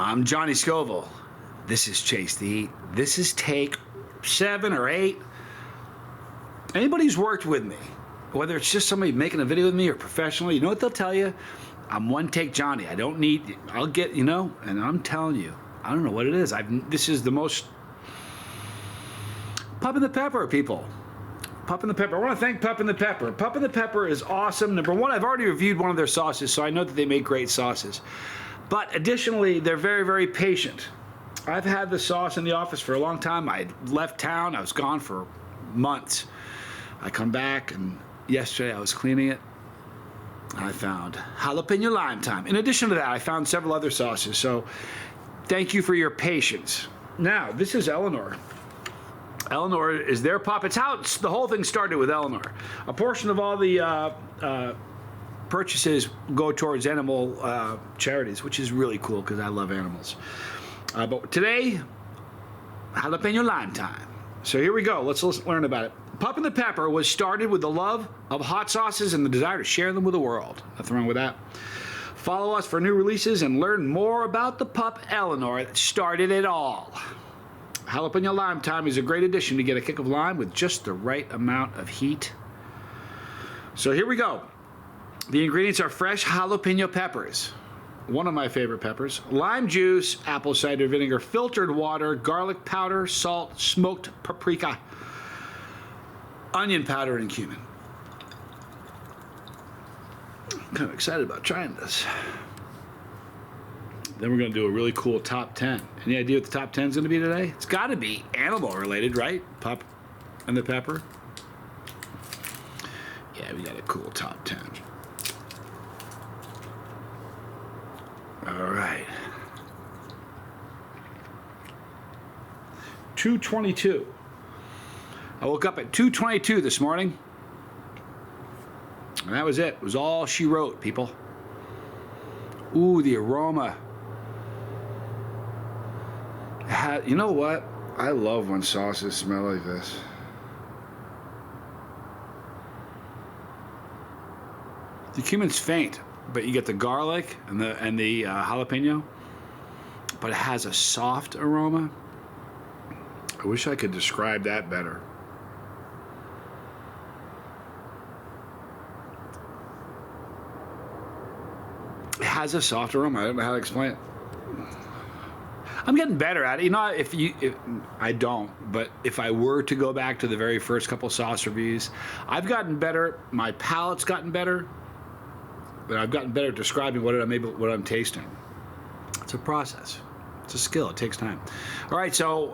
I'm Johnny Scoville. This is Chase the Heat. This is take 7 or 8. Anybody who's worked with me, whether it's just somebody making a video with me or professionally, you know what they'll tell you? I'm one take Johnny. I don't need, I'll get, and I'm telling you, I don't know what it is. This is the most Pup the Pepper, people. Pup the Pepper. I want to thank Pup the Pepper. Pup the Pepper is awesome. Number one, I've already reviewed one of their sauces, so I know that they make great sauces. But additionally, they're very, very patient. I've had the sauce in the office for a long time. I left town. I was gone for months. I come back, and yesterday I was cleaning it, and I found Jalapeno Lime time. In addition to that, I found several other sauces. So thank you for your patience. Now, this is Eleanor. Eleanor is their pup. It's how the whole thing started with Eleanor. A portion of all the purchases go towards animal charities, which is really cool because I love animals. But today, Jalapeno Lime time. So here we go. Let's learn about it. Pup the Pepper was started with the love of hot sauces and the desire to share them with the world. Nothing wrong with that. Follow us for new releases and learn more about the pup Eleanor that started it all. Jalapeno Lime time is a great addition to get a kick of lime with just the right amount of heat. So here we go. The ingredients are fresh jalapeno peppers, one of my favorite peppers, lime juice, apple cider vinegar, filtered water, garlic powder, salt, smoked paprika, onion powder, and cumin. I'm kind of excited about trying this. Then we're going to do a really cool top 10. Any idea what the top 10 is going to be today? It's got to be animal related, right? Pup and the Pepper. Yeah, we got a cool top 10. All right. 2:22. I woke up at 2:22 this morning. And that was it. It was all she wrote, people. Ooh, the aroma. You know what? I love when sauces smell like this. The cumin's faint, but you get the garlic and the jalapeno, but it has a soft aroma. I wish I could describe that better. It has a soft aroma. I don't know how to explain it. I'm getting better at it. I don't, but if I were to go back to the very first couple sauce reviews, I've gotten better. My palate's gotten better. But I've gotten better at describing what I'm tasting. It's a process. It's a skill. It takes time. All right, so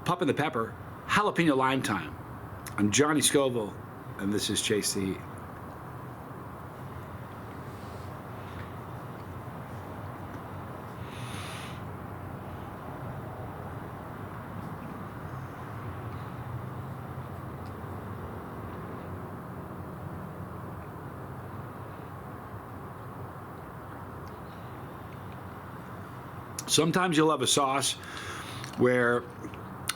Pup the Pepper, Jalapeno Lime time. I'm Johnny Scoville, and this is Chase the Heat. Sometimes you'll have a sauce where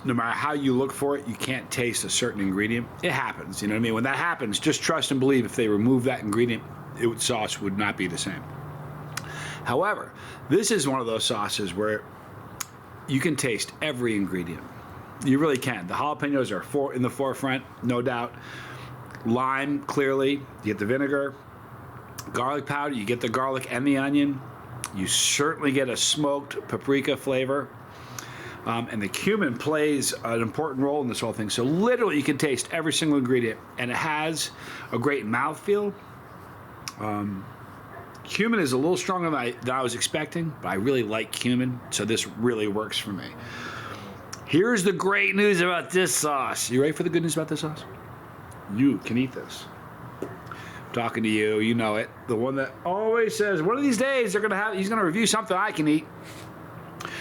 no matter how you look for it, you can't taste a certain ingredient. It happens, you know what I mean? When that happens, just trust and believe if they remove that ingredient, sauce would not be the same. However, this is one of those sauces where you can taste every ingredient. You really can. The jalapenos are in the forefront, no doubt. Lime, clearly. You get the vinegar. Garlic powder, you get the garlic and the onion. You certainly get a smoked paprika flavor. And the cumin plays an important role in this whole thing. So literally you can taste every single ingredient. And it has a great mouthfeel. Cumin is a little stronger than I was expecting, but I really like cumin. So this really works for me. Here's the great news about this sauce. You ready for the good news about this sauce? You can eat this. Talking to you, you know it. The one that always says, one of these days he's gonna review something I can eat.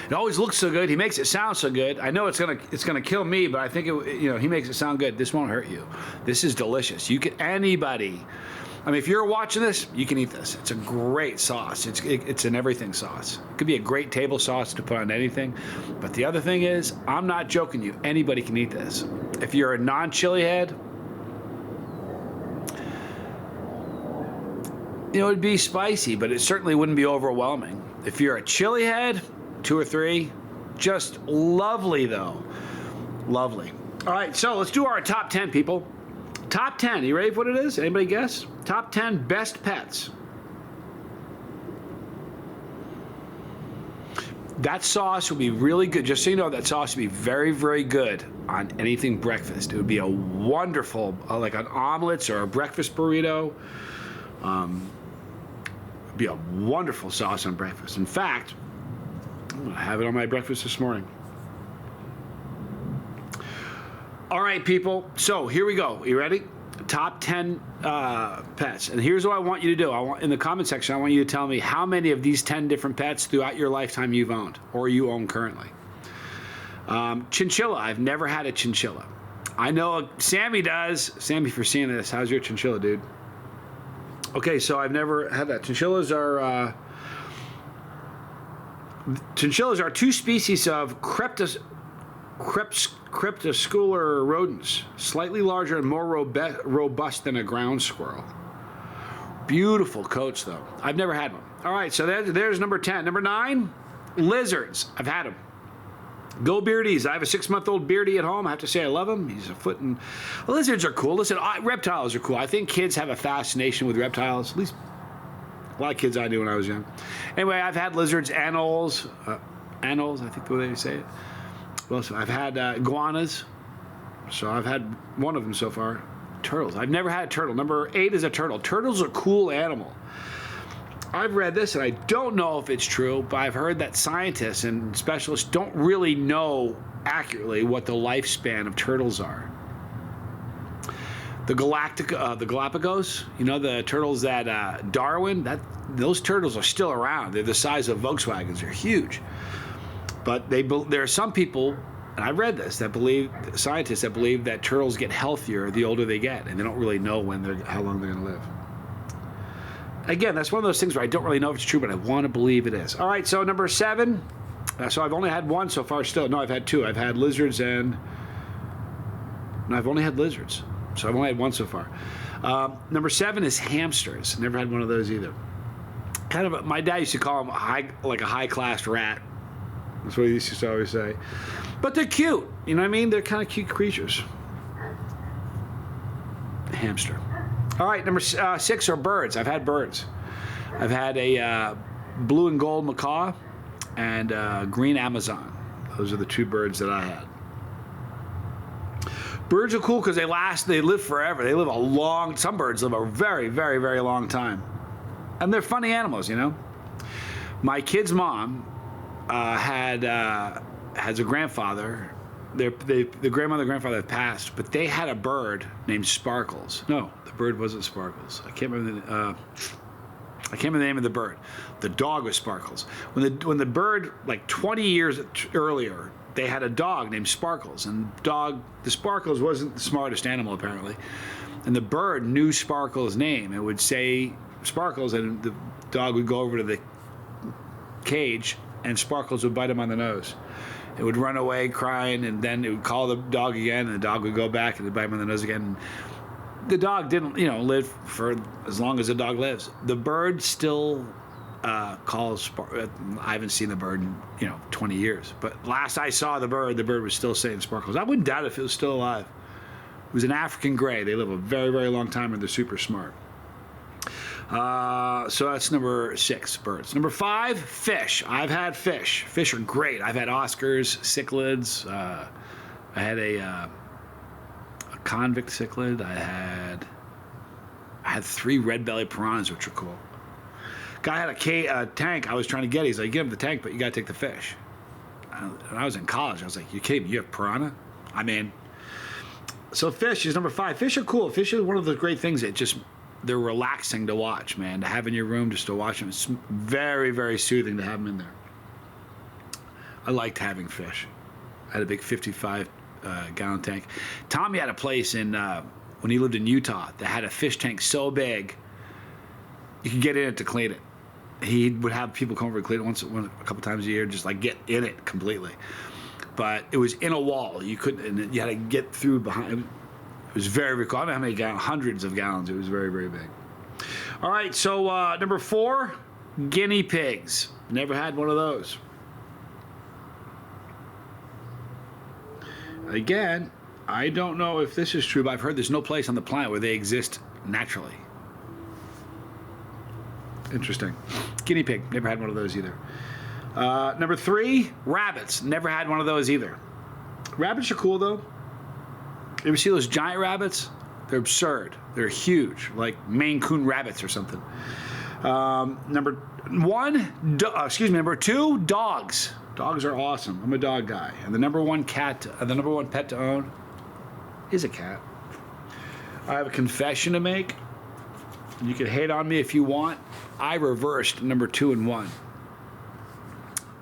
It always looks so good. He makes it sound so good. I know it's gonna kill me, but I think he makes it sound good. This won't hurt you. This is delicious. Anybody. I mean, if you're watching this, you can eat this. It's a great sauce. It's an everything sauce. It could be a great table sauce to put on anything. But the other thing is, I'm not joking you. Anybody can eat this. If you're a non-chili head, you know, it'd be spicy, but it certainly wouldn't be overwhelming. If you're a chili head, 2 or 3. Just lovely, though. Lovely. All right, so let's do our top 10, people. Top 10. You ready for what it is? Anybody guess? Top 10 best pets. That sauce would be really good. Just so you know, that sauce would be very, very good on anything breakfast. It would be a wonderful, like on omelets or a breakfast burrito. It'd be a wonderful sauce on breakfast. In fact, I'm gonna have it on my breakfast this morning. All right, people. So here we go. You ready? Top 10 pets. And here's what I want you to do. In the comment section, I want you to tell me how many of these 10 different pets throughout your lifetime you've owned or you own currently. Chinchilla. I've never had a chinchilla. I know Sammy does. Sammy, for seeing this, how's your chinchilla, dude? Okay, so I've never had that. Chinchillas are two species of crepuscular rodents, slightly larger and more robust than a ground squirrel. Beautiful coats, though. I've never had one. All right, so there's number 10. Number 9, lizards. I've had them. Go Beardies. I have a 6-month-old Beardy at home. I have to say I love him. He's a foot and... Lizards are cool. Listen, reptiles are cool. I think kids have a fascination with reptiles. At least a lot of kids I knew when I was young. Anyway, I've had lizards, anoles, I think the way they say it. Well, so I've had iguanas. So I've had one of them so far. Turtles. I've never had a turtle. Number 8 is a turtle. Turtles are a cool animal. I've read this, and I don't know if it's true, but I've heard that scientists and specialists don't really know accurately what the lifespan of turtles are. The Galapagos, you know, the turtles that Darwin, those turtles are still around. They're the size of Volkswagens. They're huge. But there are some people, and I've read this, scientists that believe that turtles get healthier the older they get, and they don't really know how long they're going to live. Again, that's one of those things where I don't really know if it's true, but I want to believe it is. All right, so number 7. So I've only had one so far still. No, I've had 2. I've had lizards and... No, I've only had lizards. So I've only had one so far. Number 7 is hamsters. Never had one of those either. My dad used to call them a high-class rat. That's what he used to always say. But they're cute. You know what I mean? They're kind of cute creatures. Hamster. All right, number 6 are birds. I've had birds. I've had a blue and gold macaw and green Amazon. Those are the 2 birds that I had. Birds are cool because they live forever. They live some birds live a very, very, very long time. And they're funny animals, you know? My kid's mom has a grandfather. The grandmother and grandfather have passed, but they had a bird named Sparkles. No, the bird wasn't Sparkles. I can't remember the name of the bird. The dog was Sparkles. When the bird, like 20 years earlier, they had a dog named Sparkles, and the Sparkles wasn't the smartest animal apparently, and the bird knew Sparkles' name. It would say Sparkles, and the dog would go over to the cage, and Sparkles would bite him on the nose. It would run away crying, and then it would call the dog again, and the dog would go back and bite him on the nose again. The dog didn't, live for as long as a dog lives. The bird still calls. I haven't seen the bird in 20 years, but last I saw the bird was still saying Sparkles. I wouldn't doubt if it was still alive. It was an African gray. They live a very, very long time, and they're super smart. So that's number 6, birds. Number 5, fish. I've had fish. Fish are great. I've had Oscars, cichlids. I had a convict cichlid. I had 3 red-bellied piranhas, which are cool. Guy had a tank I was trying to get. He's like, give him the tank, but you got to take the fish. And I was in college. I was like, you kidding me? You have piranha? So fish is number 5. Fish are cool. Fish are one of the great things that they're relaxing to watch, man. To have in your room just to watch them. It's very, very soothing to have them in there. I liked having fish. I had a big 55-gallon tank. Tommy had a place when he lived in Utah that had a fish tank so big you could get in it to clean it. He would have people come over and clean it a couple times a year, just like get in it completely. But it was in a wall. You couldn't, and you had to get through behind. It was very, very cool. I don't know how many gallons, hundreds of gallons. It was very, very big. All right, so number 4, guinea pigs. Never had one of those. Again, I don't know if this is true, but I've heard there's no place on the planet where they exist naturally. Interesting. Guinea pig, never had one of those either. Number 3, rabbits. Never had one of those either. Rabbits are cool though. You ever see those giant rabbits? They're absurd. They're huge, like Maine Coon rabbits or something. Number 2, dogs. Dogs are awesome. I'm a dog guy. And the number one pet to own is a cat. I have a confession to make. You can hate on me if you want. I reversed number 2 and 1.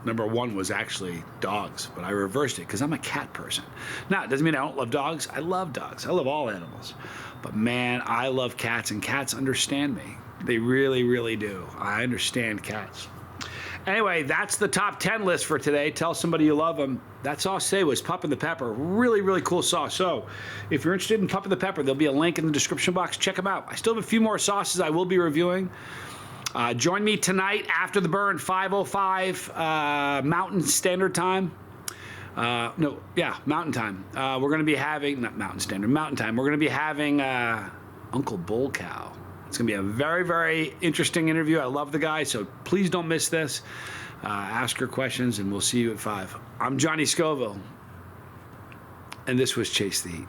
Number 1 was actually dogs, but I reversed it because I'm a cat person. Now, it doesn't mean I don't love dogs. I love dogs. I love all animals. But man, I love cats, and cats understand me. They really, really do. I understand cats. Anyway, that's the top 10 list for today. Tell somebody you love them. That sauce today was Pup the Pepper. Really, really cool sauce. So if you're interested in Pup the Pepper, there'll be a link in the description box. Check them out. I still have a few more sauces I will be reviewing. Join me tonight after the burn, 5:05 Mountain Standard Time. Mountain Time. We're going to be having, not Mountain Standard, Mountain Time. We're going to be having Uncle Bull Cow. It's going to be a very, very interesting interview. I love the guy, so please don't miss this. Ask your questions, and we'll see you at 5. I'm Johnny Scoville, and this was Chase the Heat.